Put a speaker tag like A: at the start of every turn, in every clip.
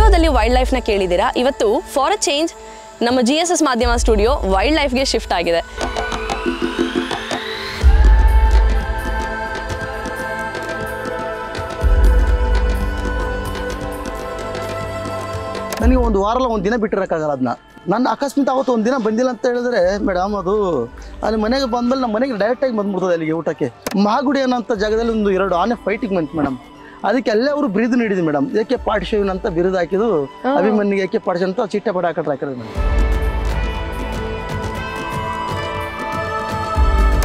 A: ಸ್ಟುಡಿಯೋದಲ್ಲಿ ವೈಲ್ಡ್ ಲೈಫ್ನ ಕೇಳಿದ್ದೀರಾ. ಇವತ್ತು ಫಾರ್ ಅ ಚೇಂಜ್ ನಮ್ಮ GSS ಮಾಧ್ಯಮ ಸ್ಟುಡಿಯೋ ವೈಲ್ಡ್ ಲೈಫ್ಗೆ ಶಿಫ್ಟ್ ಆಗಿದೆ.
B: ನನಗೆ ಒಂದು ವಾರಲ್ಲ ಒಂದು ದಿನ ಬಿಟ್ಟಿರೋಕ್ಕಾಗಲ್ಲ ಅದನ್ನ. ನನ್ನ ಅಕಸ್ಮಾತ್ ಅವತ್ತು ಒಂದು ದಿನ ಬಂದಿಲ್ಲ ಅಂತ ಹೇಳಿದ್ರೆ ಮೇಡಮ್ ಅದು ಅಲ್ಲಿ ಮನೆಗೆ ಬಂದಮೇಲೆ ನಮ್ಮ ಮನೆಗೆ ಡೈರೆಕ್ಟಾಗಿ ಬಂದ್ಬಿಡ್ತದೆ ಅಲ್ಲಿಗೆ ಊಟಕ್ಕೆ. ಮಹಾಗುಡಿ ಅನ್ನೋಂಥ ಜಾಗದಲ್ಲಿ ಒಂದು 2 ಆನೆ ಫೈಟಿಗೆ ಬಂತು ಮೇಡಮ್. ಅದಕ್ಕೆ ಅಲ್ಲೇ ಅವರು ಬಿರುದು ನೀಡಿದ್ರು ಮೇಡಮ್. ಏಕೆ ಪಾರ್ಟಿಶಿವನ್ ಅಂತ ಬಿರುದು ಹಾಕಿದ್ದು ಅಭಿಮನ್ಯಿಗೆ ಏಕೆ ಪಾರ್ಟಿಶನ್ ಅಂತ ಚಿಟ್ಟೆ ಪಡ ಹಾಕಿರೋದು ಮೇಡಮ್.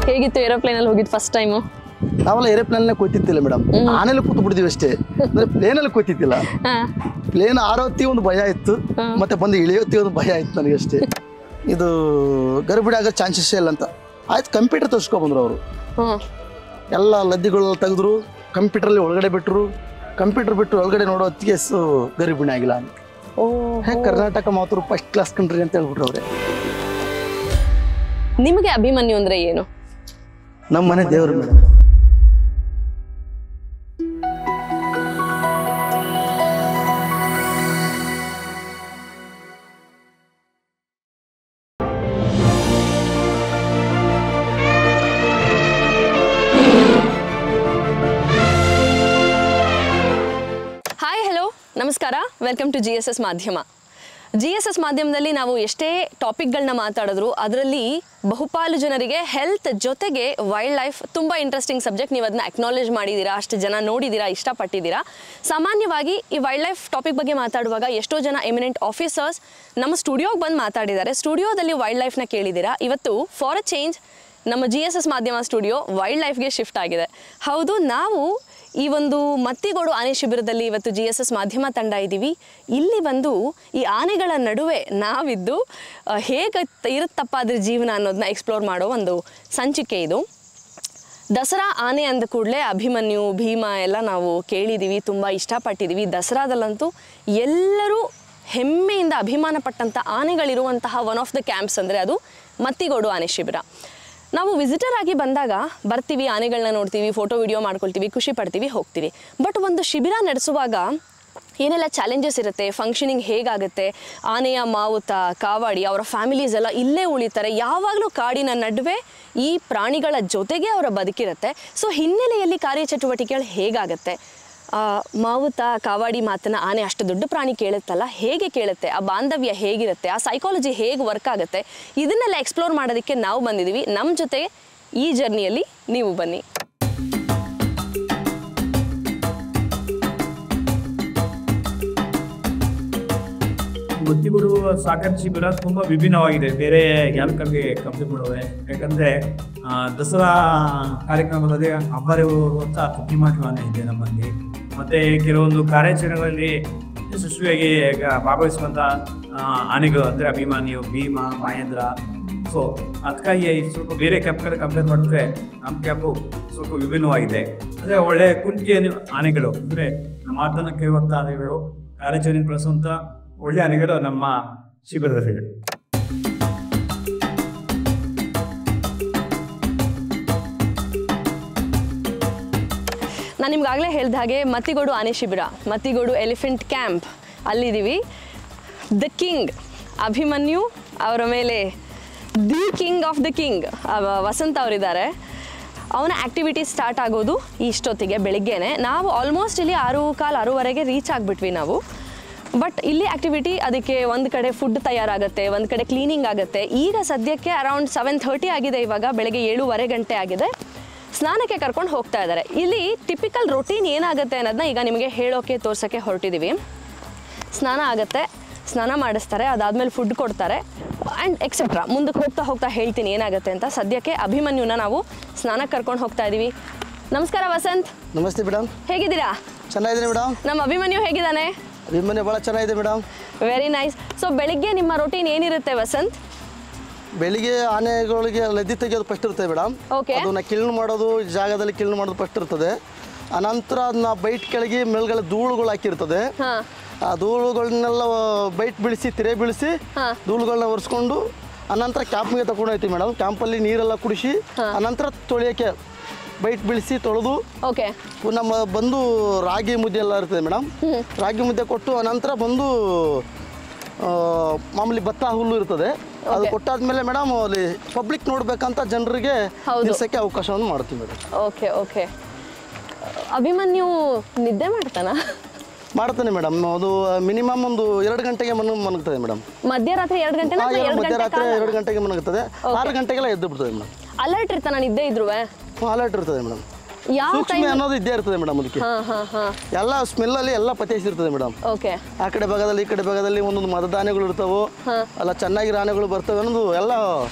A: ಹೇಗಿತ್ತು ಏರೋಪ್ಲೇನಲ್ಲಿ ಹೋಗಿದ್ದು ಫಸ್ಟ್ ಟೈಮು?
B: ನಾವೆಲ್ಲ ಏರೋಪ್ಲೇನ್ ಕೂತಿತ್ತಿಲ್ಲ ಮೇಡಮ್, ಆನೆಲ್ಲ ಕೂತು ಬಿಡ್ತೀವಿ ಅಷ್ಟೇ, ಅಂದ್ರೆ ಪ್ಲೇನಲ್ಲಿ ಕೂತಿತ್ತಿಲ್ಲ. ಪ್ಲೇನ್ ಆರೋತ್ತಿ ಒಂದು ಭಯ ಇತ್ತು, ಮತ್ತೆ ಬಂದು ಇಳಿಯೋತ್ತಿ ಒಂದು ಭಯ ಇತ್ತು ನನಗೆ ಅಷ್ಟೇ. ಇದು ಗರ್ಭಿಣಿ ಆಗೋ ಚಾನ್ಸಸ್ ಇಲ್ಲ ಅಂತ ಆಯ್ತು. ಕಂಪ್ಯೂಟರ್ ತೋರಿಸ್ಕೊಬಂದ್ರು ಅವರು, ಎಲ್ಲ ಲದ್ದಿಗಳು ತೆಗೆದ್ರು, ಕಂಪ್ಯೂಟರಲ್ಲಿ ಒಳಗಡೆ ಬಿಟ್ಟರು. ಕಂಪ್ಯೂಟರ್ ಬಿಟ್ಟು ಒಳಗಡೆ ನೋಡೋ ಹೊತ್ತಿಗೆ ಗರ್ಭಿಣಿ ಆಗಿಲ್ಲ ಅಂತ. ಕರ್ನಾಟಕ ಮಾತ್ರ ಫಸ್ಟ್ ಕ್ಲಾಸ್ ಕಂಟ್ರಿ ಅಂತ ಹೇಳ್ಬಿಟ್ರು ಅವ್ರೆ.
A: ನಿಮಗೆ ಅಭಿಮನ್ಯು ಅಂದ್ರೆ ಏನು?
B: ನಮ್ಮ ಮನೆ ದೇವರು ಮೇಡಮ್.
A: ನಮಸ್ಕಾರ, ವೆಲ್ಕಮ್ ಟು GSS ಮಾಧ್ಯಮ. GSS ಮಾಧ್ಯಮದಲ್ಲಿ ನಾವು ಎಷ್ಟೇ ಟಾಪಿಕ್ಗಳನ್ನ ಮಾತಾಡಿದ್ರು ಅದರಲ್ಲಿ ಬಹುಪಾಲು ಜನರಿಗೆ ಹೆಲ್ತ್ ಜೊತೆಗೆ ವೈಲ್ಡ್ ಲೈಫ್ ತುಂಬ ಇಂಟ್ರೆಸ್ಟಿಂಗ್ ಸಬ್ಜೆಕ್ಟ್. ನೀವು ಅದನ್ನ ಅಕ್ನಾಲೇಜ್ ಮಾಡಿದ್ದೀರಾ, ಅಷ್ಟು ಜನ ನೋಡಿದ್ದೀರಾ, ಇಷ್ಟಪಟ್ಟಿದ್ದೀರಾ. ಸಾಮಾನ್ಯವಾಗಿ ಈ ವೈಲ್ಡ್ ಲೈಫ್ ಟಾಪಿಕ್ ಬಗ್ಗೆ ಮಾತಾಡುವಾಗ ಎಷ್ಟೋ ಜನ ಎಮಿನೆಂಟ್ ಆಫೀಸರ್ಸ್ ನಮ್ಮ ಸ್ಟುಡಿಯೋಗೆ ಬಂದು ಮಾತಾಡಿದ್ದಾರೆ. ಸ್ಟುಡಿಯೋದಲ್ಲಿ ವೈಲ್ಡ್ ಲೈಫ್ನ ಕೇಳಿದ್ದೀರಾ. ಇವತ್ತು ಫಾರ್ ಅ ಚೇಂಜ್ ನಮ್ಮ GSS ಮಾಧ್ಯಮ ಸ್ಟುಡಿಯೋ ವೈಲ್ಡ್ ಲೈಫ್ಗೆ ಶಿಫ್ಟ್ ಆಗಿದೆ. ಹೌದು, ನಾವು ಈ ಒಂದು ಮತ್ತಿಗೋಡು ಆನೆ ಶಿಬಿರದಲ್ಲಿ ಇವತ್ತು GSS ಮಾಧ್ಯಮ ತಂಡ ಇದ್ದೀವಿ. ಇಲ್ಲಿ ಬಂದು ಈ ಆನೆಗಳ ನಡುವೆ ನಾವಿದ್ದು ಹೇಗೆ ಇರುತ್ತಪ್ಪ ಅದ್ರ ಜೀವನ ಅನ್ನೋದನ್ನ ಎಕ್ಸ್ಪ್ಲೋರ್ ಮಾಡೋ ಒಂದು ಸಂಚಿಕೆ ಇದು. ದಸರಾ ಆನೆ ಅಂದ ಕೂಡಲೇ ಅಭಿಮನ್ಯು, ಭೀಮ ಎಲ್ಲ ನಾವು ಕೇಳಿದ್ದೀವಿ, ತುಂಬ ಇಷ್ಟಪಟ್ಟಿದ್ದೀವಿ. ದಸರಾದಲ್ಲಂತೂ ಎಲ್ಲರೂ ಹೆಮ್ಮೆಯಿಂದ ಅಭಿಮಾನ ಪಟ್ಟಂಥ ಆನೆಗಳಿರುವಂತಹ ಒನ್ ಆಫ್ ದ ಕ್ಯಾಂಪ್ಸ್ ಅಂದರೆ ಅದು ಮತ್ತಿಗೋಡು ಆನೆ ಶಿಬಿರ. ನಾವು ವಿಸಿಟರ್ ಆಗಿ ಬಂದಾಗ ಬರ್ತೀವಿ, ಆನೆಗಳನ್ನ ನೋಡ್ತೀವಿ, ಫೋಟೋ ವಿಡಿಯೋ ಮಾಡ್ಕೊಳ್ತೀವಿ, ಖುಷಿ ಪಡ್ತೀವಿ, ಹೋಗ್ತೀವಿ. ಬಟ್ ಒಂದು ಶಿಬಿರ ನಡೆಸುವಾಗ ಏನೆಲ್ಲ ಚಾಲೆಂಜಸ್ ಇರುತ್ತೆ, ಫಂಕ್ಷನಿಂಗ್ ಹೇಗಾಗುತ್ತೆ, ಆನೆಯ ಮಾವುತ, ಕಾವಾಡಿ, ಅವರ ಫ್ಯಾಮಿಲೀಸ್ ಎಲ್ಲ ಇಲ್ಲೇ ಉಳಿತಾರೆ. ಯಾವಾಗಲೂ ಕಾಡಿನ ನಡುವೆ ಈ ಪ್ರಾಣಿಗಳ ಜೊತೆಗೆ ಅವರ ಬದುಕಿರುತ್ತೆ. ಸೊ ಹಿನ್ನೆಲೆಯಲ್ಲಿ ಕಾರ್ಯಚಟುವಟಿಕೆಗಳು ಹೇಗಾಗುತ್ತೆ, ಮಾವುತ, ಕಾವಾಡಿ ಮಾತನ್ನ ಆನೆ ಅಷ್ಟು ದೊಡ್ಡ ಪ್ರಾಣಿ ಕೇಳುತ್ತಲ್ಲ, ಹೇಗೆ ಕೇಳುತ್ತೆ, ಆ ಬಾಂಧವ್ಯ ಹೇಗಿರುತ್ತೆ, ಆ ಸೈಕಾಲಜಿ ಹೇಗೆ ವರ್ಕ್ ಆಗುತ್ತೆ, ಇದನ್ನೆಲ್ಲ ಎಕ್ಸ್ಪ್ಲೋರ್ ಮಾಡೋದಕ್ಕೆ ನಾವು ಬಂದಿದ್ದೀವಿ. ನಮ್ಮ ಜೊತೆ ಈ ಜರ್ನಿಯಲ್ಲಿ ನೀವು ಬನ್ನಿ.
C: ಮತ್ತಿಗೋಡು ಸಾಕರ್ ಶಿಬಿರ ತುಂಬ ವಿಭಿನ್ನವಾಗಿದೆ ಬೇರೆ ಗ್ಯಾಲ್ಕರ್ಗೆ ಕಂಪೇರ್ ಮಾಡುವೆ. ಯಾಕಂದರೆ ದಸರಾ ಕಾರ್ಯಕ್ರಮದಲ್ಲಿ ಅಬ್ಬರವಿರುವಂಥ ಪ್ರತಿಮಾನ ಇದೆ ನಮ್ಮಲ್ಲಿ. ಮತ್ತು ಕೆಲವೊಂದು ಕಾರ್ಯಾಚರಣೆಗಳಲ್ಲಿ ಯಶಸ್ವಿಯಾಗಿ ಭಾಗವಹಿಸುವಂಥ ಆನೆಗಳು ಅಂದರೆ ಅಭಿಮನ್ಯು, ಭೀಮ, ಮಹೇಂದ್ರ. ಸೊ ಅದಕ್ಕಾಗಿ ಸ್ವಲ್ಪ ಬೇರೆ ಕ್ಯಾಪ್ಗಳು ಕಂಪೇರ್ ಮಾಡಿದ್ರೆ ನಮ್ಮ ಕ್ಯಾಪು ಸ್ವಲ್ಪ ವಿಭಿನ್ನವಾಗಿದೆ. ಅಂದರೆ ಒಳ್ಳೆಯ ಕುಂಟಿಗೆ ಆನೆಗಳು ಅಂದರೆ ಮಾತನ್ನು ಕೇಳುವಂಥ ಆನೆಗಳು, ಕಾರ್ಯಾಚರಣೆ ಬಳಸುವಂಥ ಒಳ್ಳೆ ಆನೆಗಳು ನಮ್ಮ ಶಿಬಿರದಲ್ಲಿ.
A: ನಾನು ನಿಮ್ಗಾಗಲೇ ಹೇಳಿದ ಹಾಗೆ ಮತ್ತಿಗೋಡು ಆನೆ ಶಿಬಿರ, ಮತ್ತಿಗೋಡು ಎಲಿಫೆಂಟ್ ಕ್ಯಾಂಪ್ ಅಲ್ಲಿದ್ದೀವಿ. ದ ಕಿಂಗ್ ಅಭಿಮನ್ಯು, ಅವರ ಮೇಲೆ the king of the king Vasanth ಅವರಿದ್ದಾರೆ. ಅವನ ಆ್ಯಕ್ಟಿವಿಟಿ ಸ್ಟಾರ್ಟ್ ಆಗೋದು ಇಷ್ಟೊತ್ತಿಗೆ ಬೆಳಿಗ್ಗೆನೆ. ನಾವು ಆಲ್ಮೋಸ್ಟ್ ಇಲ್ಲಿ 6:15 ರೀಚ್ ಆಗಿಬಿಟ್ವಿ ನಾವು. ಬಟ್ ಇಲ್ಲಿ ಆ್ಯಕ್ಟಿವಿಟಿ, ಅದಕ್ಕೆ ಒಂದು ಕಡೆ ಫುಡ್ ತಯಾರಾಗುತ್ತೆ, ಒಂದು ಕಡೆ ಕ್ಲೀನಿಂಗ್ ಆಗುತ್ತೆ. ಈಗ ಸದ್ಯಕ್ಕೆ ಅರೌಂಡ್ 7:30 ಆಗಿದೆ, ಇವಾಗ ಬೆಳಗ್ಗೆ 7:15 ಗಂಟೆ ಆಗಿದೆ. ಸ್ನಾನಕ್ಕೆ ಕರ್ಕೊಂಡು ಹೋಗ್ತಾ ಇದ್ದಾರೆ. ಇಲ್ಲಿ ಟಿಪಿಕಲ್ ರೊಟೀನ್ ಏನಾಗುತ್ತೆ ಅನ್ನೋದನ್ನ ಈಗ ನಿಮಗೆ ಹೇಳೋಕ್ಕೆ, ತೋರ್ಸೋಕ್ಕೆ ಹೊರಟಿದ್ದೀವಿ. ಸ್ನಾನ ಆಗುತ್ತೆ, ಸ್ನಾನ ಮಾಡಿಸ್ತಾರೆ, ಅದಾದಮೇಲೆ ಫುಡ್ ಕೊಡ್ತಾರೆ ಆ್ಯಂಡ್ ಎಕ್ಸೆಟ್ರಾ. ಮುಂದಕ್ಕೆ ಹೋಗ್ತಾ ಹೋಗ್ತಾ ಹೇಳ್ತೀನಿ ಏನಾಗುತ್ತೆ ಅಂತ. ಸದ್ಯಕ್ಕೆ ಅಭಿಮನ್ಯುನ ನಾವು ಸ್ನಾನಕ್ಕೆ ಕರ್ಕೊಂಡು ಹೋಗ್ತಾ ಇದ್ದೀವಿ. ನಮಸ್ಕಾರ ವಸಂತ್.
B: ನಮಸ್ತೆ ಮೇಡಮ್,
A: ಹೇಗಿದ್ದೀರಾ?
B: ಚೆನ್ನಾಗಿದ್ದೀನಿ ಮೇಡಮ್.
A: ನಮ್ಮ ಅಭಿಮನ್ಯು ಹೇಗಿದ್ದಾನೆ?
B: ಅಭಿಮನ್ಯು ಭಾಳ ಚೆನ್ನಾಗಿದೆ ಮೇಡಮ್.
A: Very nice. ಸೊ ಬೆಳಿಗ್ಗೆ ನಿಮ್ಮ ರೊಟೀನ್ ಏನಿರುತ್ತೆ ವಸಂತ್?
B: ಬೆಳಿಗ್ಗೆ ಆನೆಗಳಿಗೆ ಲದ್ದಿ ತೆಗೆಯೋದು ಫಸ್ಟ್ ಇರ್ತದೆ ಮೇಡಮ್. ಅದನ್ನ ಕ್ಲೀನ್ ಮಾಡೋದು, ಜಾಗದಲ್ಲಿ ಕ್ಲೀನ್ ಮಾಡೋದು ಫಸ್ಟ್ ಇರ್ತದೆ. ಅನಂತರ ಅದನ್ನ ಬೈಟ್ ಕೆಳಗೆ ಮೇಲ್ಗಡೆ ಧೂಳುಗಳು ಹಾಕಿರ್ತದೆ. ಆ ಧೂಳುಗಳನ್ನೆಲ್ಲ ಬೈಟ್ ಬೀಳಿಸಿ, ತಿರೆ ಬೀಳಿಸಿ ಧೂಳುಗಳನ್ನ ಒರೆಸ್ಕೊಂಡು ಅನಂತರ ಕ್ಯಾಂಪ್ಗೆ ತಗೊಂಡು ಹೋಗ್ತೀವಿ ಮೇಡಮ್. ಕ್ಯಾಂಪಲ್ಲಿ ನೀರೆಲ್ಲ ಕುಡಿಸಿ ಅನಂತರ ತೊಳೆಯೋಕ್ಕೆ ಬೈಟ್ ಬೀಳಿಸಿ ತೊಳೆದು
A: ಓಕೆ
B: ನಮ್ಮ ಬಂದು ರಾಗಿ ಮುದ್ದೆ ಎಲ್ಲ ಇರ್ತದೆ ಮೇಡಮ್. ರಾಗಿ ಮುದ್ದೆ ಕೊಟ್ಟು ಅನಂತರ ಬಂದು ಮಾಮೂಲಿ ಭತ್ತ ಹುಲ್ಲು ಇರ್ತದೆ, ಅದು ಕೊಟ್ಟಾದ್ಮೇಲೆ ಮೇಡಮ್ ಅಲ್ಲಿ ಪಬ್ಲಿಕ್ ನೋಡ್ಬೇಕಂತ ಜನರಿಗೆ ನಿಲ್ಸಕ್ಕೆ ಅವಕಾಶವನ್ನು ಮಾಡ್ತೀವಿ ಮೇಡಮ್.
A: Okay okay. ಅಭಿಮನ್ಯು ನಿದ್ದೆ
B: ಮಾಡ್ತಾನೆ ಮೇಡಮ್. ಅದು ಮಿನಿಮಮ್ ಒಂದು 2 ಗಂಟೆಗೆ ಮನಗ್ತದೆ ಮೇಡಮ್.
A: ಮಧ್ಯರಾತ್ರಿ 2 ಗಂಟೆ
B: ಮಧ್ಯರಾತ್ರಿ 2 ಗಂಟೆಗೆ ಮನಗ್ತದೆ, 6 ಗಂಟೆಗೆಲ್ಲ ಎದ್ದು ಬಿಡ್ತದೆ ಮೇಡಮ್.
A: ಅಲರ್ಟ್ ಇರ್ತಾನ ನಿದ್ದೆ ಇದ್ರುವೆ?
B: ಅಲರ್ಟ್ ಇರ್ತದೆ ಮೇಡಮ್.
A: ಯಾವ
B: ಸೂಕ್ಷ್ಮ ಅನ್ನೋದು ಇದ್ದೇ ಇರ್ತದೆ ಮೇಡಮ್. ಅದಕ್ಕೆ ಎಲ್ಲ ಸ್ಮೆಲ್ ಅಲ್ಲಿ ಎಲ್ಲ ಪತೇಸಿರ್ತದೆ ಮೇಡಮ್.
A: ಓಕೆ.
B: ಆ ಕಡೆ ಭಾಗದಲ್ಲಿ ಈ ಕಡೆ ಭಾಗದಲ್ಲಿ ಒಂದೊಂದು ಮತದಾನಗಳು ಇರ್ತಾವೋ, ಅಲ್ಲ ಚೆನ್ನಾಗಿರೋ ಆನೆಗಳು ಬರ್ತವೆ ಅನ್ನೋದು ಎಲ್ಲ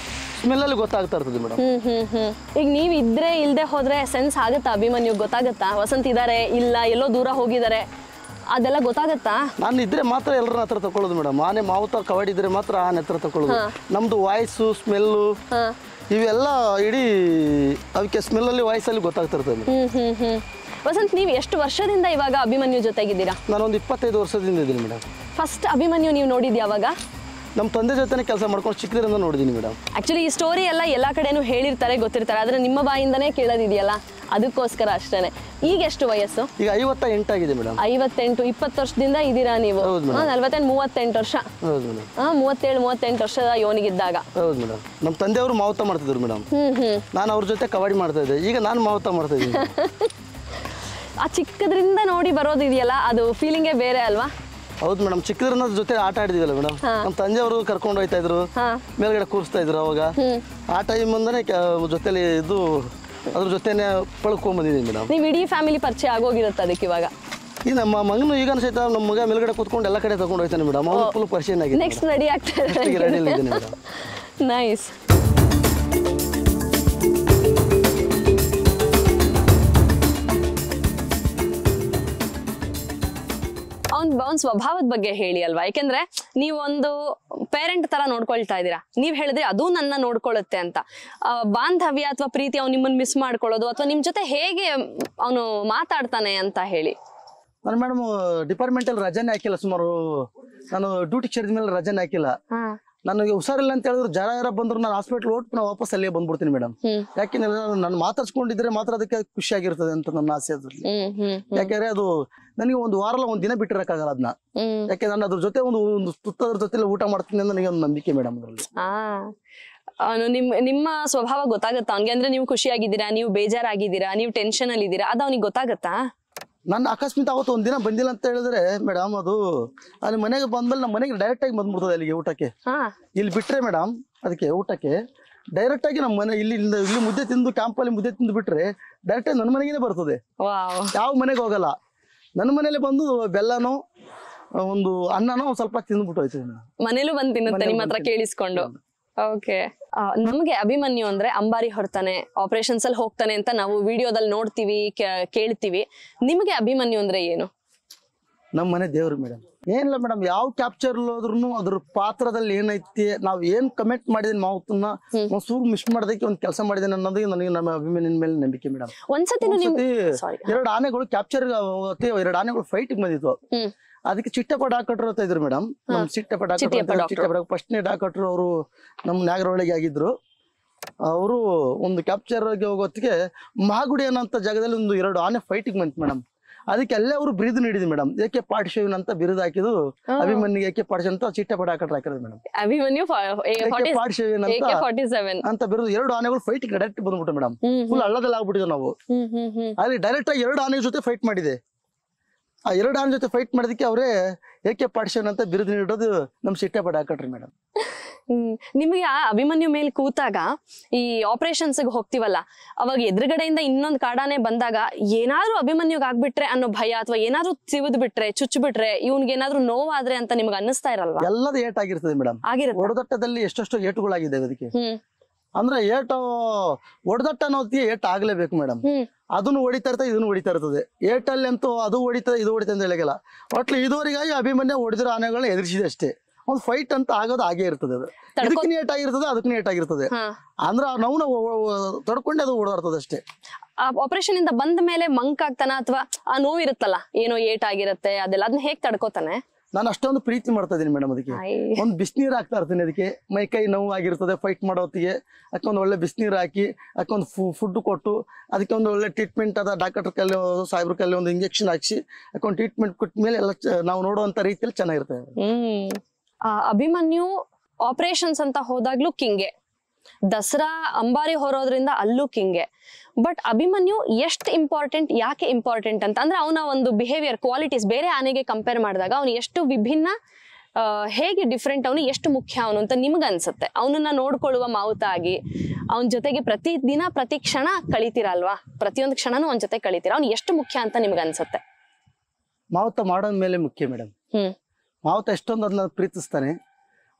B: ಸ್ಮೆಲ್ ಅಲ್ಲಿ ಗೊತ್ತಾಗ್ತಾ ಇರ್ತದೆ ಮೇಡಮ್.
A: ಈಗ ನೀವ್ ಇದ್ರೆ ಇಲ್ದೆ ಹೋದ್ರೆ ಸೆನ್ಸ್ ಆಗುತ್ತಾ ಅಭಿಮನ್ಯು? ಗೊತ್ತಾಗತ್ತಾ ವಸಂತ್ ಇದಾರೆ ಇಲ್ಲ ಎಲ್ಲೋ ದೂರ ಹೋಗಿದ್ದಾರೆ ಅದೆಲ್ಲ ಗೊತ್ತಾಗತ್ತಾ?
B: ನಾನು ಇದ್ರೆ ಮಾತ್ರ ಎಲ್ಲರ ಹತ್ರ ತಕೊಳ್ಳೋದು ಮೇಡಮ್. ಆನೆ ಮಾವುತ ಕವಡಿ ಇದ್ರೆ ಮಾತ್ರ ಆನೆ ಹತ್ರ ತಕೊಳ್ಳೋದು. ನಮ್ದು ವಾಯ್ಸು ಸ್ಮೆಲ್ಲು ಇವೆಲ್ಲ ಇಡೀ ಅವಕ್ಕೆ ಸ್ಮೆಲ್ ಅಲ್ಲಿ ವಾಯ್ಸ್ ಅಲ್ಲಿ ಗೊತ್ತಾಗ್ತಾ ಇರ್ತದೆ.
A: ವಸಂತ್, ನೀವು ಎಷ್ಟು ವರ್ಷದಿಂದ ಇವಾಗ ಅಭಿಮನ್ಯು ಜೊತೆಗಿದ್ದೀರಾ?
B: ನಾನೊಂದು 25 ವರ್ಷದಿಂದ ಇದ್ದೀನಿ ಮೇಡಮ್.
A: ಫಸ್ಟ್ ಅಭಿಮನ್ಯು ನೀವು ನೋಡಿದ್ಯಾ ಯಾವಾಗ?
B: ನಮ್ಮ ತಂದೆ ಜೊತೆನೇ ಕೆಲಸ ಮಾಡ್ಕೊಂಡು ಚಿಕ್ಕದ್ರಿಂದ ನೋಡಿದ್ದೀನಿ ಮೇಡಮ್.
A: ಆಕ್ಚುಲಿ ಈ ಸ್ಟೋರಿ ಎಲ್ಲ ಕಡೆನೂ ಹೇಳಿರ್ತಾರೆ, ಗೊತ್ತಿರ್ತಾರೆ, ಆದ್ರೆ ನಿಮ್ಮ ಬಾಯಿಂದನೇ ಕೇಳೋದಿದೆಯಲ್ಲ ಅದಕ್ಕೋಸ್ಕರ ಅಷ್ಟೇನೆ. ಈಗ ಎಷ್ಟು ವಯಸ್ಸು?
B: ಈಗ 58 ಆಗಿದೆ ಮೇಡಮ್.
A: 58. 20 ವರ್ಷದಿಂದ ಇದ್ದೀರಾ ನೀವು? 48 38 ವರ್ಷ.
B: ಹೌದು ಮೇಡಮ್.
A: 37 38 ವರ್ಷದ ಯೋನಿಗಿದ್ದಾಗ.
B: ಹೌದು ಮೇಡಮ್. ನಮ್ಮ ತಂದೆಯವರು ಮಾವುತ ಮಾಡ್ತಿದ್ರು ಮೇಡಮ್. ನಾನು ಅವ್ರ ಜೊತೆ ಕಬಡ್ಡಿ ಮಾಡ್ತಾ ಇದ್ದೆ. ಈಗ ನಾನು ಮಾವುತ ಮಾಡ್ತಾ ಇದ್ದೀನಿ.
A: ಆ ಚಿಕ್ಕದ್ರಿಂದ ನೋಡಿ ಬರೋದಿದೆಯಲ್ಲ ಅದು ಫೀಲಿಂಗೇ ಬೇರೆ ಅಲ್ವಾ?
B: ಹೌದು ಮೇಡಮ್. ಚಿಕ್ಕದ್ರಿಂದ ಜೊತೆ ಆಟ ಆಡಿದಿವಲ್ಲ ಮೇಡಮ್. ನಮ್ಮ ತಂದೆಯವರು ಕರ್ಕೊಂಡು ಹೋಯ್ತಾ ಇದ್ರು, ಮೇಲ್ಗಡೆ ಕೂರಿಸ್ತಾ ಇದ್ರು. ಅವಾಗ ಆ ಟೈಮ್ ಅಂತಾನೆ ಜೊತೆಲಿ ಇದು ಅದ್ರ ಜೊತೆನೆ ಪಳ್ಕೊಂಡ್ ಬಂದಿದ್ದೀನಿ ಮೇಡಮ್.
A: ನೀವು ಇಡೀ ಫ್ಯಾಮಿಲಿ ಪರಿಚಯ ಆಗೋಗಿರುತ್ತೆ ಅದಕ್ಕೆ ಇವಾಗ?
B: ಈ ನಮ್ಮ ಮಗನು ಈಗ ಸಹಿತ ನಮ್ಮ ಮಗ ಮೇಲ್ಗಡೆ ಕೂತ್ಕೊಂಡು ಎಲ್ಲ ಕಡೆ ತಗೊಂಡು ಹೋಗ್ತಾನೆ ಮೇಡಮ್. ಅವ್ರು ಫುಲ್ ಪರಿಚಯ ಆಗಿದೆ.
A: ನೆಕ್ಸ್ಟ್ ರೆಡಿ ಆಗ್ತಾರೆ. ನೈಸ್. ಅವ್ನ ಸ್ವಭಾವದ ಬಗ್ಗೆ ಹೇಳಿ ಅಲ್ವಾ? ಯಾಕೆಂದ್ರೆ ನೀವೊಂದು ಪೇರೆಂಟ್ ತರ ನೋಡ್ಕೊಳ್ತಾ ಇದ್ದೀರಾ. ನೀವ್ ಹೇಳಿದ್ರೆ ಅದು ನನ್ನ ನೋಡ್ಕೊಳ್ಳುತ್ತೆ ಅಂತ. ಬಾಂಧವ್ಯ ಅಥವಾ ಪ್ರೀತಿ ಅವ್ನು ನಿಮ್ಮನ್ನ ಮಿಸ್ ಮಾಡ್ಕೊಳ್ಳೋದು ಅಥವಾ ನಿಮ್ ಜೊತೆ ಹೇಗೆ ಅವನು ಮಾತಾಡ್ತಾನೆ ಅಂತ ಹೇಳಿ.
B: ನಾನು ಮೇಡಮ್ ಡಿಪಾರ್ಟ್ಮೆಂಟಲ್ಲಿ ರಜಾನೆ ಹಾಕಿಲ್ಲ. ಸುಮಾರು ನಾನು ಡ್ಯೂಟಿ ಸೇರಿದ ಮೇಲೆ ರಜಾನೆ ಹಾಕಿಲ್ಲ. ನನಗೆ ಹುಷಾರಿಲ್ಲ ಅಂತ ಹೇಳಿದ್ರು ಯಾರ ಬಂದ್ರು ನಾನು ಹಾಸ್ಪಿಟಲ್ ಓಟ್ ನಾವು ವಾಪಸ್ ಅಲ್ಲಿಗೆ ಬಂದ್ಬಿಡ್ತೀನಿ ಮೇಡಮ್. ಯಾಕೆಂದ್ರೆ ನಾನು ಮಾತಾಡ್ಸ್ಕೊಂಡಿದ್ರೆ ಮಾತ್ರ ಅದಕ್ಕೆ ಖುಷಿಯಾಗಿರ್ತದೆ ಅಂತ ನನ್ನ ಆಸೆ ಅದ್ರಲ್ಲಿ. ಯಾಕೆಂದ್ರೆ ಅದು ನನಗೆ ಒಂದು ವಾರ ಒಂದ್ ದಿನ ಬಿಟ್ಟಿರಕ್ಕಾಗಲ್ಲ ಅದನ್ನ. ಯಾಕೆ ನಾನು ಅದ್ರ ಜೊತೆ ಒಂದು ತುತ್ತದ್ರ ಜೊತೆ ಊಟ ಮಾಡ್ತೀನಿ ಅಂತ ನನಗೆ ಒಂದು ನಂಬಿಕೆ ಮೇಡಮ್ ಅದ್ರಲ್ಲಿ.
A: ನಿಮ್ಮ ಸ್ವಭಾವ ಗೊತ್ತಾಗತ್ತಾ ಅವ್ನಿಗೆ? ಅಂದ್ರೆ ನೀವು ಖುಷಿಯಾಗಿದ್ದೀರಾ, ನೀವು ಬೇಜಾರಾಗಿದ್ದೀರಾ, ನೀವು ಟೆನ್ಷನ್ ಅಲ್ಲಿ ಇದ್ದೀರಾ, ಅದು ಅವ್ನಿಗೆ ಗೊತ್ತಾಗತ್ತಾ?
B: ನನ್ನ ಅಕಸ್ಮಾತ್ ಅವತ್ತು ಒಂದಿನ ಬಂದಿಲ್ಲ ಅಂತ ಹೇಳಿದ್ರೆ ಮೇಡಮ್, ಅದು ಅಲ್ಲಿ ಮನೆಗೆ ಬಂದ್ಮೇಲೆ ನಮ್ಮ ಮನೆಗೆ ಡೈರೆಕ್ಟ್ ಆಗಿ ಬಂದ್ಬಿಡ್ತದೆ ಅಲ್ಲಿಗೆ ಊಟಕ್ಕೆ. ಇಲ್ಲಿ ಬಿಟ್ರೆ ಮೇಡಮ್ ಅದಕ್ಕೆ ಊಟಕ್ಕೆ ಡೈರೆಕ್ಟ್ ಆಗಿ ನಮ್ಮ ಮನೆ ಇಲ್ಲಿ ಮುದ್ದೆ ತಿಂದು ಕ್ಯಾಂಪಲ್ಲಿ ಮುದ್ದೆ ತಿಂದು ಬಿಟ್ರೆ ಡೈರೆಕ್ಟ್ ಆಗಿ ನನ್ನ ಮನೆಗೇನೆ ಬರ್ತದೆ. ಯಾವ ಮನೆಗೆ ಹೋಗಲ್ಲ. ನನ್ನ ಮನೇಲಿ ಬಂದು ಬೆಲ್ಲನೋ ಒಂದು ಅನ್ನನೋ ಸ್ವಲ್ಪ ತಿಂದ್ಬಿಟ್ಟು ಹೋಯ್ತು.
A: ಮನೇಲೂ ಬಂದು ತಿನ್ನುತ್ತೆ ನಿಮ್ಮ ಹತ್ರ ಕೇಳಿಸ್ಕೊಂಡು. ಓಕೆ. ನಮ್ಗೆ ಅಭಿಮನ್ಯು ಅಂದ್ರೆ ಅಂಬಾರಿ ಹೊಡ್ತಾನೆ, ಆಪರೇಷನ್ಸ್ ಅಲ್ಲಿ ಹೋಗ್ತಾನೆ ಅಂತ ನಾವು ವಿಡಿಯೋದಲ್ಲಿ ನೋಡ್ತೀವಿ, ಕೇಳ್ತೀವಿ. ನಿಮಗೆ ಅಭಿಮನ್ಯು ಅಂದ್ರೆ ಏನು?
B: ನಮ್ಮ ಮನೆ ದೇವ್ರು ಮೇಡಮ್. ಏನಿಲ್ಲ ಮೇಡಮ್, ಯಾವ ಕ್ಯಾಪ್ಚರ್ ಹೋದ್ರು ಅದ್ರ ಪಾತ್ರದಲ್ಲಿ ಏನೈತಿ, ನಾವ್ ಏನ್ ಕಮೆಂಟ್ ಮಾಡಿದೀನಿ ಮಾವುತನ್ನ ಒಂದ್ ಮಿಸ್ ಮಾಡೋದಕ್ಕೆ ಒಂದ್ ಕೆಲಸ ಮಾಡಿದೇನೆ ಅನ್ನೋದಕ್ಕೆ ನನಗೆ ನಮ್ಮ ಅಭಿಮನ್ಯನ ಮೇಲೆ ನಂಬಿಕೆ ಮೇಡಮ್.
A: ಒಂದ್ಸತಿ
B: 2 ಆನೆಗಳು ಕ್ಯಾಪ್ಚರ್ 2 ಆನೆಗಳು ಫೈಟ್ ಬಂದಿತ್ತು. ಅದಕ್ಕೆ ಚಿಟ್ಟಪ್ಪ ಡಾಕ್ಟರ್ ಅಂತ ಇದ್ರು ಮೇಡಮ್. ನಮ್ ಚಿಟ್ಟಪ್ಪ ಡಾಕ್ಟರ್ ಫಸ್ಟ್ನೇ ಡಾಕ್ಟರ್ ಅವರು ನಮ್ ನಾಗರಹೊಳೆಗೆ ಆಗಿದ್ರು. ಅವರು ಒಂದು ಕ್ಯಾಪ್ಚರ್ ಹೋಗೋತ್ತಿಗೆ ಮಹಾಗುಡಿ ಅನ್ನೋಂಥ ಜಾಗದಲ್ಲಿ 2 ಆನೆ ಫೈಟಿಗೆ ಬಂತು ಮೇಡಮ್. ಅದಕ್ಕೆ ಅಲ್ಲೇ ಅವರು ಬಿರುದು ನೀಡಿದ್ರು ಮೇಡಮ್. ಏಕೆ ಪಾರ್ಟಿಶಿವನ್ ಅಂತ ಬಿರುದು ಹಾಕಿದ್ರು. ಅಭಿಮನ್ಯುಗೆ ಏಕೆ ಪಾರ್ಟಿಶನ್ ಅಂತ ಚಿಟ್ಟಪ್ಪ ಡಾಕ್ಟರ್ ಹಾಕಿದ್ರು ಮೇಡಮ್.
A: ಅಭಿಮನ್ಯು
B: ಪಾರ್ಟಿಶಿವನ್ ಅಂತ ಬಿರುದು 2 ಆನೆಗಳು ಫೈಟ್ ಡೈರೆಕ್ಟ್ ಬಂದ್ಬಿಟ್ಟು ಮೇಡಮ್. ಫುಲ್ ಹಳ್ಳದಲ್ಲಿ ಆಗ್ಬಿಟ್ಟಿದ್ವಿ ನಾವು. ಅಲ್ಲಿ ಡೈರೆಕ್ಟ್ ಆಗಿ 2 ಆನೆ ಜೊತೆ ಫೈಟ್ ಮಾಡಿದೆ. ಆ 2 ಆನೆ ಜೊತೆ ಫೈಟ್ ಮಾಡೋದಕ್ಕೆ ಅವರೇ ಏಕೆ ಪಾರ್ಟಿಶನ್ ಅಂತ ಬಿರುದು ನೀಡೋದು ನಮ್ ಚಿಟ್ಟಪ್ಪ ಡಾಕ್ಟರ್ ಮೇಡಮ್.
A: ನಿಮಗೆ ಆ ಅಭಿಮನ್ಯು ಮೇಲೆ ಕೂತಾಗ ಈ ಆಪರೇಷನ್ಸ್ ಹೋಗ್ತಿವಲ್ಲ, ಅವಾಗ ಎದುರುಗಡೆಯಿಂದ ಇನ್ನೊಂದು ಕಾಡಾನೆ ಬಂದಾಗ ಏನಾದ್ರು ಅಭಿಮನ್ಯುಗ್ ಆಗ್ಬಿಟ್ರೆ ಅನ್ನೋ ಭಯ, ಅಥವಾ ಏನಾದ್ರು ಸಿವಿದ್ ಬಿಟ್ರೆ ಚುಚ್ಚು ಬಿಟ್ರೆ ಇವ್ನಿಗೆ ಏನಾದ್ರು ನೋವಾದ್ರೆ ಅಂತ ನಿಮ್ಗೆ ಅನ್ನಿಸ್ತಾ ಇರಲ್ವಾ?
B: ಎಲ್ಲದೂ ಏಟ್ ಆಗಿರ್ತದೆ ಮೇಡಮ್. ಹೊಡೆದಟ್ಟದಲ್ಲಿ ಎಷ್ಟೆಷ್ಟೋ ಏಟುಗಳಾಗಿದೆ ಅದಕ್ಕೆ. ಅಂದ್ರೆ ಹೊಡೆದಟ್ಟ ಅನ್ನೋದಕ್ಕೆ ಏಟ್ ಆಗ್ಲೇಬೇಕು ಮೇಡಮ್. ಅದನ್ನು ಹೊಡಿತಾ ಇರ್ತದೆ, ಇದನ್ನು ಹೊಡಿತಾ ಇರ್ತದೆ. ಏಟಲ್ಲಿ ಅಂತೂ ಅದು ಹೊಡಿತದೆ ಇದು ಹೊಡಿತದೆ ಅಂತ ಹೇಳಿಲ್ಲ. ಒಟ್ಲು ಇದುವರೆಗಾಗಿ ಅಭಿಮನ್ಯು ಹೊಡೆದಿರೋ ಆನೆಗಳನ್ನ ಎದುರಿಸಿದೆ ಅಷ್ಟೇ. ಒಂದು ಫೈಟ್ ಅಂತ ಆಗೋದು ಹಾಗೆ ಇರ್ತದೆ. ಅದು ಇದಕ್ಕೆ ಏಟ್ ಆಗಿರ್ತದೆ, ಅದಕ್ಕೆ ಏಟ್ ಆಗಿರ್ತದೆ. ಅಂದ್ರೆ ನಾವು ತಡ್ಕೊಂಡೆ ಅದು ಓಡಾಡ್ತದೆ ಅಷ್ಟೇ.
A: ಆಪರೇಷನ್ ಇಂದ ಬಂದ ಮೇಲೆ ಮಂಕ್ ಆಗ್ತಾನ ಅಥವಾ ಆ ನೋವಿರುತ್ತಲ್ಲ, ಏನೋ ಏಟ್ ಆಗಿರತ್ತೆ ಅದೆಲ್ಲ, ಅದನ್ನ ಹೇಗ್ ತಡ್ಕೋತಾನೆ?
B: ನಾನು ಅಷ್ಟೊಂದು ಪ್ರೀತಿ ಮಾಡ್ತಾ ಇದೀನಿ ಮೇಡಮ್. ಅದಕ್ಕೆ ಒಂದು ಬಿಸಿನೀರು ಹಾಕ್ತಾ ಇರ್ತೀನಿ. ಅದಕ್ಕೆ ಮೈ ಕೈ ನೋವು ಆಗಿರ್ತದೆ ಫೈಟ್ ಮಾಡೋ ಹೊತ್ತಿಗೆ ಅದಕ್ಕೆ ಒಂದು ಒಳ್ಳೆ ಬಿಸಿನೀರು ಹಾಕಿ ಅದಕ್ಕೆ ಒಂದು ಫುಡ್ ಕೊಟ್ಟು ಅದಕ್ಕೆ ಒಂದು ಒಳ್ಳೆ ಟ್ರೀಟ್ಮೆಂಟ್ ಅದ ಡಾಕ್ಟರ್ ಕಲ್ಲಿ ಸಾಹೇಬ್ರ ಕಲ್ಲಿ ಒಂದು ಇಂಜೆಕ್ಷನ್ ಹಾಕ್ಸಿ ಅದಕ್ಕೆ ಒಂದು ಟ್ರೀಟ್ಮೆಂಟ್ ಕೊಟ್ಟ ಮೇಲೆ ಎಲ್ಲ ನಾವು ನೋಡುವಂತ ರೀತಿಯಲ್ಲಿ ಚೆನ್ನಾಗಿರ್ತದೆ.
A: ಅಭಿಮನ್ಯು ಆಪರೇಷನ್ಸ್ ಅಂತ ಹೋದಾಗ್ಲೂ ಕಿಂಗೆ, ದಸರಾ ಅಂಬಾರಿ ಹೊರೋದ್ರಿಂದ ಅಲ್ಲೂ ಕಿಂಗೆ. ಬಟ್ ಅಭಿಮನ್ಯು ಎಷ್ಟು ಇಂಪಾರ್ಟೆಂಟ್, ಯಾಕೆ ಇಂಪಾರ್ಟೆಂಟ್ ಅಂತ ಅಂದ್ರೆ ಅವನ ಒಂದು ಬಿಹೇವಿಯರ್ ಕ್ವಾಲಿಟೀಸ್ ಬೇರೆ ಆನೆಗೆ ಕಂಪೇರ್ ಮಾಡಿದಾಗ ಅವನು ಎಷ್ಟು ವಿಭಿನ್ನ, ಹೇಗೆ ಡಿಫ್ರೆಂಟ್, ಅವನು ಎಷ್ಟು ಮುಖ್ಯ ಅವನು ಅಂತ ನಿಮ್ಗೆ ಅನ್ಸುತ್ತೆ? ಅವನನ್ನ ನೋಡ್ಕೊಳ್ಳುವ ಮಾವುತ ಆಗಿ ಅವನ ಜೊತೆಗೆ ಪ್ರತಿ ದಿನ ಪ್ರತಿ ಕ್ಷಣ ಕಳಿತೀರಲ್ವಾ, ಪ್ರತಿಯೊಂದು ಕ್ಷಣನೂ ಅವನ ಜೊತೆ ಕಳಿತೀರ, ಅವ್ನು ಎಷ್ಟು ಮುಖ್ಯ ಅಂತ ನಿಮ್ಗೆ ಅನ್ಸುತ್ತೆ?
B: ಮಾವುತ ಮಾಡೋದ್ ಮೇಲೆ ಮುಖ್ಯ ಮೇಡಮ್. ಮಾವುತ ಎಷ್ಟೊಂದು ಅದನ್ನ ಪ್ರೀತಿಸ್ತಾನೆ.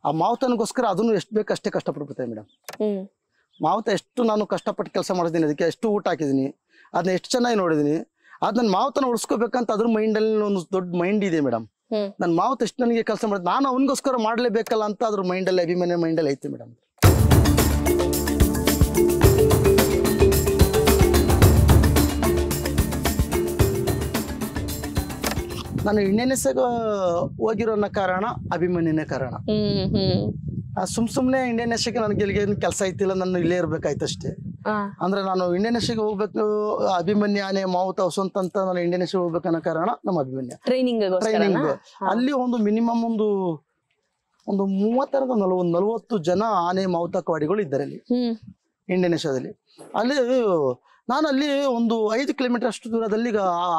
B: ಆ ಮಾವುತನಿಗೋಸ್ಕರ ಅದನ್ನು ಎಷ್ಟು ಬೇಕು ಅಷ್ಟೇ ಕಷ್ಟಪಡ್ಬಿಡ್ತೇವೆ ಮೇಡಮ್. ಮಾವುತ ಎಷ್ಟು ನಾನು ಕಷ್ಟಪಟ್ಟು ಕೆಲಸ ಮಾಡಿದ್ದೀನಿ, ಅದಕ್ಕೆ ಎಷ್ಟು ಊಟ ಹಾಕಿದ್ದೀನಿ, ಅದನ್ನ ಎಷ್ಟು ಚೆನ್ನಾಗಿ ನೋಡಿದೀನಿ. ಅದ್ ನನ್ನ ಮಾವುತನ ಉಳಿಸ್ಕೋಬೇಕಂತ ಅದ್ರ ಮೈಂಡಲ್ಲಿ ಒಂದು ದೊಡ್ಡ ಮೈಂಡ್ ಇದೆ ಮೇಡಮ್. ನನ್ನ ಮಾವುತ ಎಷ್ಟು ನನಗೆ ಕೆಲಸ ಮಾಡಿದ್ ನಾನು ಅವನಿಗೋಸ್ಕರ ಮಾಡ್ಲೇಬೇಕಲ್ಲ ಅಂತ ಅದ್ರ ಮೈಂಡಲ್ಲಿ, ಅಭಿಮನ್ಯ ಮೈಂಡಲ್ಲಿ ಐತೆ ಮೇಡಮ್. ನಾನು ಇಂಡಿಯನ್ಸ್ಗೆ ಹೋಗಿರೋ ಕಾರಣ ಅಭಿಮನ್ಯನೇ ಕಾರಣ. ಸುಮ್ನೆ ಇಂಡಿಯನ್ ನೇಷನ್ಗೆ ನನಗೆ ಇಲ್ಲಿಗೆ ಕೆಲಸ ಐತಿಲ್ಲ, ನಾನು ಇಲ್ಲೇ ಇರ್ಬೇಕಾಯ್ತು ಅಷ್ಟೇ. ಅಂದ್ರೆ ನಾನು ಇಂಡಿಯನ್ ನೇಷನ್ಗೆ ಹೋಗ್ಬೇಕು, ಅಭಿಮನ್ಯ ಆನೆ ಮಾವುತ ವಸಂತ ಅಂತ ನಾನು ಇಂಡಿಯನ್ ನೇಷನ್ಗೆ ಹೋಗ್ಬೇಕನ್ನೋ ಕಾರಣ ನಮ್ಮ ಅಭಿಮನ್ಯ ಟ್ರೈನಿಂಗ್. ಅಲ್ಲಿ ಒಂದು ಮಿನಿಮಮ್ ಒಂದು 30-40 ಜನ ಆನೆ ಮಾವುತ ಕವಾಡಿಗಳು ಇದ್ದಾರೆ ಅಲ್ಲಿ ಇಂಡಿಯನ್ ನೇಷನ್ದಲ್ಲಿ. ಅಲ್ಲಿ ನಾನು ಅಲ್ಲಿ ಒಂದು 5 ಕಿಲೋಮೀಟರ್ ಅಷ್ಟು ದೂರದಲ್ಲಿ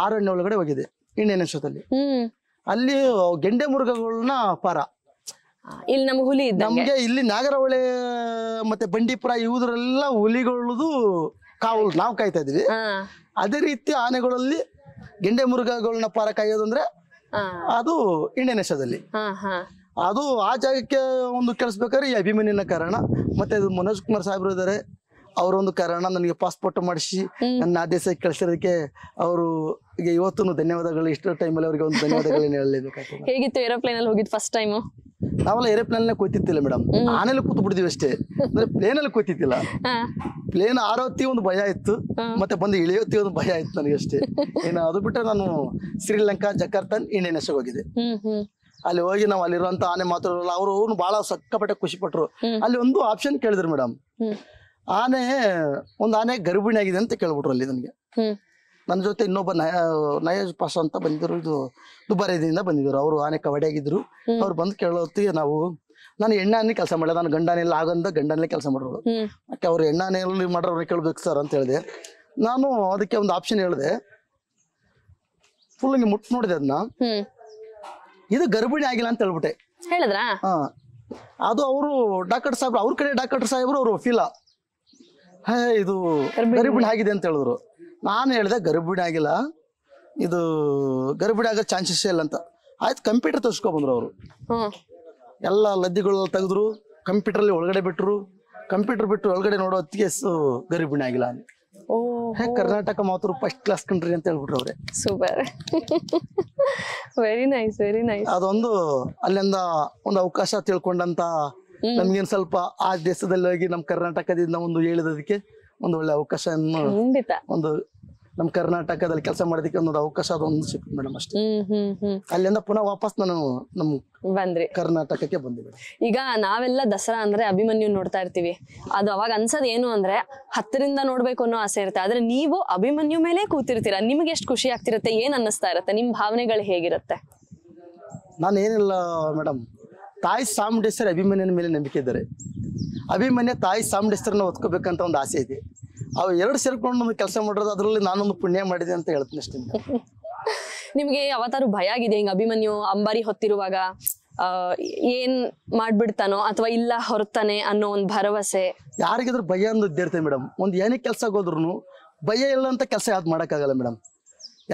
B: ಆರಣ್ಯ ಒಳಗಡೆ ಹೋಗಿದೆ ಇಂಡಿಯನ್ ನೇಷನ್ದಲ್ಲಿ. ಅಲ್ಲಿ ಗೆಂಡೆ ಮೃಗಗಳನ್ನ ಪಾರ
A: ಇಲ್ಲಿ ನಮ್ಮ ಹುಲಿ
B: ನಮ್ಗೆ ಇಲ್ಲಿ ನಾಗರಹೊಳೆ ಮತ್ತೆ ಬಂಡೀಪುರ ಇವುದ್ರೆಲ್ಲ ಹುಲಿಗಳದು ಕಾವಲು ನಾವು ಕಾಯ್ತಾ ಇದೀವಿ. ಅದೇ ರೀತಿ ಆನೆಗಳಲ್ಲಿ ಗೆಂಡೆ ಮೃಗಗಳನ್ನ ಪಾರ ಕಾಯೋದಂದ್ರೆ ಅದು ಇಂಡಿಯನ್ ನೇಷನ್ದಲ್ಲಿ. ಅದು ಆ ಜಾಗಕ್ಕೆ ಒಂದು ಕೆಲ್ಸಬೇಕಾದ್ರೆ ಈ ಅಭಿಮನ್ಯನ ಕಾರಣ, ಮತ್ತೆ ಮನೋಜ್ ಕುಮಾರ್ ಸಾಹೇಬ್ರು ಇದಾರೆ, ಅವರೊಂದು ಕಾರಣ ನನಗೆ ಪಾಸ್ಪೋರ್ಟ್ ಮಾಡಿಸಿ ನನ್ನ ಆ ದೇಶಕ್ಕೆ ಕಳಿಸಿರೋದಕ್ಕೆ ಅವರು ಇವತ್ತು ಧನ್ಯವಾದಗಳು. ಇಷ್ಟು ಟೈಮಲ್ಲಿ ಅವರಿಗೆ ಒಂದು ಧನ್ಯವಾದಗಳನ್ನ ಹೇಳಲೇಬೇಕಾಗ್ತದೆ.
A: ಹೇಗಿತ್ತು ಏರೋಪ್ಲೇನ್ ಅಲ್ಲಿ ಹೋಗಿದ್ ಫಸ್ಟ್ ಟೈಮ್?
B: ನಾವೆಲ್ಲ ಏರೋಪ್ಲೇನ್ ಕೂತಿತ್ತಿಲ್ಲ ಮೇಡಮ್, ಆನೆಲ್ಲ ಕೂತು ಬಿಡ್ತೀವಿ ಅಷ್ಟೇ. ಅಂದ್ರೆ ಪ್ಲೇನ್ ಅಲ್ಲಿ ಕೂತಿತ್ತಿಲ್ಲ. ಪ್ಲೇನ್ ಆರೋತಿ ಒಂದು ಭಯ ಇತ್ತು, ಮತ್ತೆ ಬಂದು ಇಳಿಯೋತಿ ಒಂದು ಭಯ ಇತ್ತು ನನಗೆ ಅಷ್ಟೇ. ಏನು ಅದು ಬಿಟ್ಟರೆ ನಾನು ಶ್ರೀಲಂಕಾ, ಜಕಾರ್ತಾ, ಇಂಡಿಯನ್ ನೇಷನ್ ಹೋಗಿದ್ದೆ. ಅಲ್ಲಿ ಹೋಗಿ ನಾವು ಅಲ್ಲಿರುವಂತ ಆನೆ ಮಾತಾಡೋಲ್ಲ, ಅವರು ಬಹಳ ಸಕ್ಕಪಟ್ಟೆ ಖುಷಿ ಪಟ್ರು. ಅಲ್ಲಿ ಒಂದು ಆಪ್ಷನ್ ಕೇಳಿದ್ರು ಮೇಡಮ್, ಒಂದು ಆನೆ ಗರ್ಭಿಣಿ ಆಗಿದೆ ಅಂತ ಕೇಳ್ಬಿಟ್ರು ಅಲ್ಲಿ ನನಗೆ. ನನ್ನ ಜೊತೆ ಇನ್ನೊಬ್ಬ ನಯಾಜ್ ಪಾಷಾ ಅಂತ ಬಂದಿದ್ರು, ಇದು ದುಬಾರಿದಿಂದ ಬಂದಿದ್ರು, ಅವರು ಆನೆ ಕಬಡ್ಡಿ ಆಗಿದ್ರು. ಅವ್ರು ಬಂದು ಕೇಳೋತ್ತಿಗೆ ನಾನು ಎಣ್ಣಾನೆ ಕೆಲಸ ಮಾಡಿದೆ, ನಾನು ಗಂಡಾನೆಲ್ಲ ಆಗಂದ ಗಂಡಾನೇ ಕೆಲಸ ಮಾಡೋರು. ಯಾಕೆ ಅವ್ರು ಎಣ್ಣಾನೆಲ್ಲಿ ಮಾಡೋರು ಕೇಳ್ಬೇಕು ಸರ್ ಅಂತ ಹೇಳಿದೆ. ನಾನು ಅದಕ್ಕೆ ಒಂದು ಆಪ್ಷನ್ ಹೇಳಿದೆ, ಫುಲ್ ಹಿಂಗೆ ಮುಟ್ಟು ನೋಡಿದೆ ಅದನ್ನ, ಇದು ಗರ್ಭಿಣಿ ಆಗಿಲ್ಲ ಅಂತ ಹೇಳ್ಬಿಟ್ಟೆ.
A: ಹೇಳಿದ್ರಾ?
B: ಅದು ಅವರು ಡಾಕ್ಟರ್ ಸಾಹೇಬ್ರು, ಅವ್ರ ಕಡೆ ಡಾಕ್ಟರ್ ಸಾಹೇಬ್ರು ಅವ್ರು ವಕೀಲ, ಇದು ಗರ್ಭಿಣಿ ಆಗಿದೆ ಅಂತ ಹೇಳಿದ್ರು. ನಾನು ಹೇಳಿದೆ ಗರ್ಭಿಣಿ ಆಗಿಲ್ಲ, ಇದು ಗರ್ಭಿಣಿ ಆಗೋ ಚಾನ್ಸಸ್ ಇಲ್ಲ ಅಂತ. ಆಯ್ತು, ಕಂಪ್ಯೂಟರ್ ತೋರಿಸ್ಕೊಂಡ್ಬಂದ್ರು ಅವರು. ಎಲ್ಲ ಲದ್ದಿಗಳು ತೆಗೆದ್ರು, ಕಂಪ್ಯೂಟರ್ ಒಳಗಡೆ ಬಿಟ್ರು, ಕಂಪ್ಯೂಟರ್ ಬಿಟ್ಟು ಒಳಗಡೆ ನೋಡೋ ಹೊತ್ತಿಗೆ ಗರ್ಭಿಣಿ ಆಗಿಲ್ಲ ಅಂತ. ಕರ್ನಾಟಕ ಮಾತ್ರ ಫಸ್ಟ್ ಕ್ಲಾಸ್ ಕಂಟ್ರಿ ಅಂತ ಹೇಳ್ಬಿಟ್ರು ಅವ್ರೆ.
A: Super, very nice, very nice.
B: ಅದೊಂದು ಅಲ್ಲಿಂದ ಒಂದು ಅವಕಾಶ ತಿಳ್ಕೊಂಡಂತ ನಮ್ಗೇನ್ ಸ್ವಲ್ಪ ಆ ದೇಶದಲ್ಲಿ ಹೋಗಿ ನಮ್ ಕರ್ನಾಟಕದಿಂದ ಒಂದು ಹೇಳಿದಕ್ಕೆ ಒಂದು ಒಳ್ಳೆ ಅವಕಾಶ, ಒಂದು ನಮ್ ಕರ್ನಾಟಕದಲ್ಲಿ ಕೆಲಸ ಮಾಡೋದಕ್ಕೆ ಒಂದು ಅವಕಾಶ ಅದೊಂದು ಸಿಕ್ತು ಮೇಡಮ್ ಅಷ್ಟೇ. ಅಲ್ಲಿಂದ ಪುನಃ ವಾಪಸ್ ನಾನು ನಮ್ ಕರ್ನಾಟಕಕ್ಕೆ ಬಂದಿದ್ದೆ.
A: ಈಗ ನಾವೆಲ್ಲ ದಸರಾ ಅಂದ್ರೆ ಅಭಿಮನ್ಯು ನೋಡ್ತಾ ಇರ್ತೀವಿ, ಅದು ಅವಾಗ ಅನ್ಸದ್ ಏನು ಅಂದ್ರೆ ಹತ್ತರಿಂದ ನೋಡ್ಬೇಕು ಅನ್ನೋ ಆಸೆ ಇರುತ್ತೆ. ಆದ್ರೆ ನೀವು ಅಭಿಮನ್ಯು ಮೇಲೆ ಕೂತಿರ್ತೀರಾ, ನಿಮ್ಗೆ ಎಷ್ಟು ಖುಷಿ ಆಗ್ತಿರುತ್ತೆ, ಏನ್ ಅನ್ನಿಸ್ತಾ ಇರುತ್ತೆ, ನಿಮ್ ಭಾವನೆಗಳು ಹೇಗಿರುತ್ತೆ?
B: ನಾನು ಏನಿಲ್ಲ ಮೇಡಮ್, ತಾಯಿ ಚಾಮುಂಡೇಶ್ವರಿ ಅಭಿಮನ್ಯನ ಮೇಲೆ ನಂಬಿಕೆ ಇದ್ದಾರೆ. ಅಭಿಮನ್ಯ ತಾಯಿ ಚಾಮುಂಡೇಶ್ವರನ ಹೊತ್ಕೋಬೇಕಂತ ಒಂದು ಆಸೆ ಇದೆ. ಅವು ಎರಡು ಸೇರ್ಕೊಂಡು ಒಂದು ಕೆಲಸ ಮಾಡೋದು, ಅದರಲ್ಲಿ ನಾನೊಂದು ಪುಣ್ಯ ಮಾಡಿದೆ ಅಂತ ಹೇಳ್ತೀನಿ ಅಷ್ಟೇ.
A: ನಿಮ್ಗೆ ಯಾವತ್ತಾರು ಭಯ ಆಗಿದೆ ಹಿಂಗ ಅಭಿಮನ್ಯು ಅಂಬಾರಿ ಹೊತ್ತಿರುವಾಗ ಏನ್ ಮಾಡ್ಬಿಡ್ತಾನೋ ಅಥವಾ ಇಲ್ಲ ಹೊರತಾನೆ ಅನ್ನೋ ಒಂದು ಭರವಸೆ?
B: ಯಾರಿಗಾದ್ರೂ ಭಯ ಅನ್ನೋದು ಇದ್ದಿರ್ತೇವೆ ಮೇಡಮ್. ಒಂದು ಏನೇ ಕೆಲಸ ಹೋದ್ರು ಭಯ ಇಲ್ಲ ಅಂತ ಕೆಲಸ ಯಾವ್ದು ಮಾಡೋಕ್ಕಾಗಲ್ಲ ಮೇಡಮ್.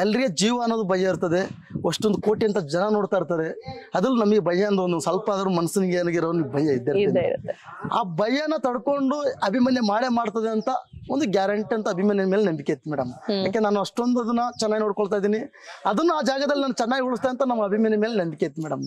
B: ಎಲ್ರಿಗೆ ಜೀವ ಅನ್ನೋದು ಭಯ ಇರ್ತದೆ, ಅಷ್ಟೊಂದು ಕೋಟಿ ಅಂತ ಜನ ನೋಡ್ತಾ ಇರ್ತಾರೆ. ಅದ್ರಲ್ಲಿ ನಮಗೆ ಭಯ ಅಂದ ಒಂದು ಸ್ವಲ್ಪ ಆದ್ರೂ ಮನಸ್ಸಿಗೆ ಏನಾಗಿರೋ ಭಯ ಇದ್ದಿರ್ತದೆ. ಆ ಭಯನ ತಡ್ಕೊಂಡು ಅಭಿಮನ್ಯ ಮಾಡೇ ಮಾಡ್ತದೆ ಅಂತ ಒಂದು ಗ್ಯಾರಂಟಿ ಅಂತ ಅಭಿಮನ್ಯನ ಮೇಲೆ ನಂಬಿಕೆ ಇತ್ತು ಮೇಡಮ್. ಯಾಕೆ ನಾನು ಅಷ್ಟೊಂದು ಅದನ್ನ ಚೆನ್ನಾಗಿ ನೋಡ್ಕೊಳ್ತಾ ಇದ್ದೀನಿ, ಅದನ್ನ ಆ ಜಾಗದಲ್ಲಿ ನಾನು ಚೆನ್ನಾಗಿ ಉಳಿಸ್ತಾ ಅಂತ ನಮ್ಮ ಅಭಿಮನ್ಯನ ಮೇಲೆ ನಂಬಿಕೆ ಇತ್ತು ಮೇಡಮ್.